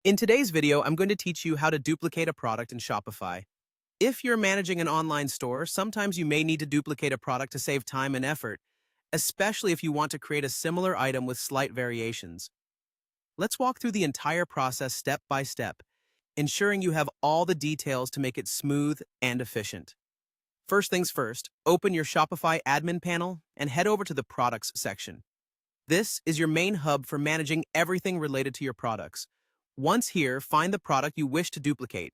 In today's video, I'm going to teach you how to duplicate a product in Shopify. If you're managing an online store, sometimes you may need to duplicate a product to save time and effort, especially if you want to create a similar item with slight variations. Let's walk through the entire process step by step, ensuring you have all the details to make it smooth and efficient. First things first, open your Shopify admin panel and head over to the Products section. This is your main hub for managing everything related to your products. Once here, find the product you wish to duplicate.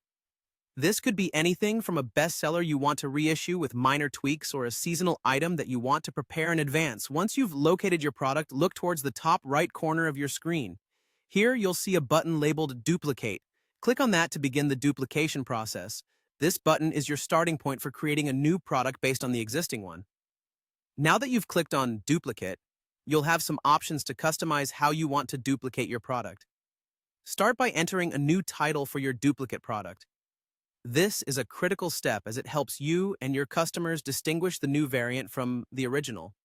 This could be anything from a bestseller you want to reissue with minor tweaks or a seasonal item that you want to prepare in advance. Once you've located your product, look towards the top right corner of your screen. Here, you'll see a button labeled Duplicate. Click on that to begin the duplication process. This button is your starting point for creating a new product based on the existing one. Now that you've clicked on Duplicate, you'll have some options to customize how you want to duplicate your product. Start by entering a new title for your duplicate product. This is a critical step as it helps you and your customers distinguish the new variant from the original.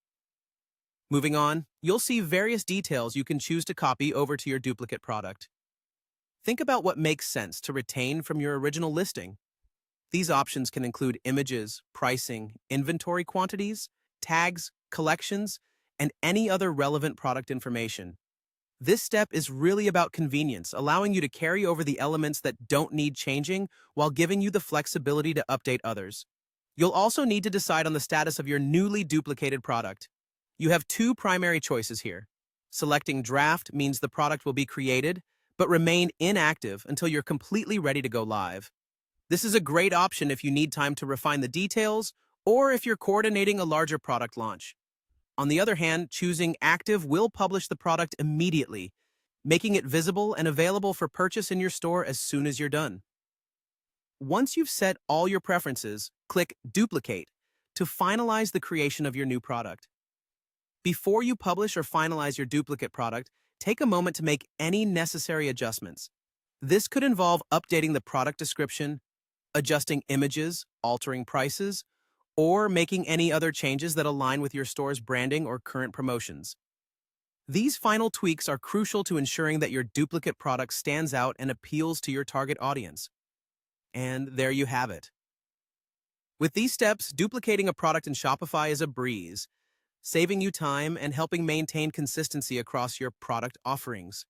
Moving on, you'll see various details you can choose to copy over to your duplicate product. Think about what makes sense to retain from your original listing. These options can include images, pricing, inventory quantities, tags, collections, and any other relevant product information. This step is really about convenience, allowing you to carry over the elements that don't need changing while giving you the flexibility to update others. You'll also need to decide on the status of your newly duplicated product. You have two primary choices here. Selecting draft means the product will be created, but remain inactive until you're completely ready to go live. This is a great option if you need time to refine the details or if you're coordinating a larger product launch. On the other hand, choosing active will publish the product immediately, making it visible and available for purchase in your store as soon as you're done. Once you've set all your preferences, click Duplicate to finalize the creation of your new product. Before you publish or finalize your duplicate product, take a moment to make any necessary adjustments. This could involve updating the product description, adjusting images, altering prices, or making any other changes that align with your store's branding or current promotions. These final tweaks are crucial to ensuring that your duplicate product stands out and appeals to your target audience. And there you have it. With these steps, duplicating a product in Shopify is a breeze, saving you time and helping maintain consistency across your product offerings.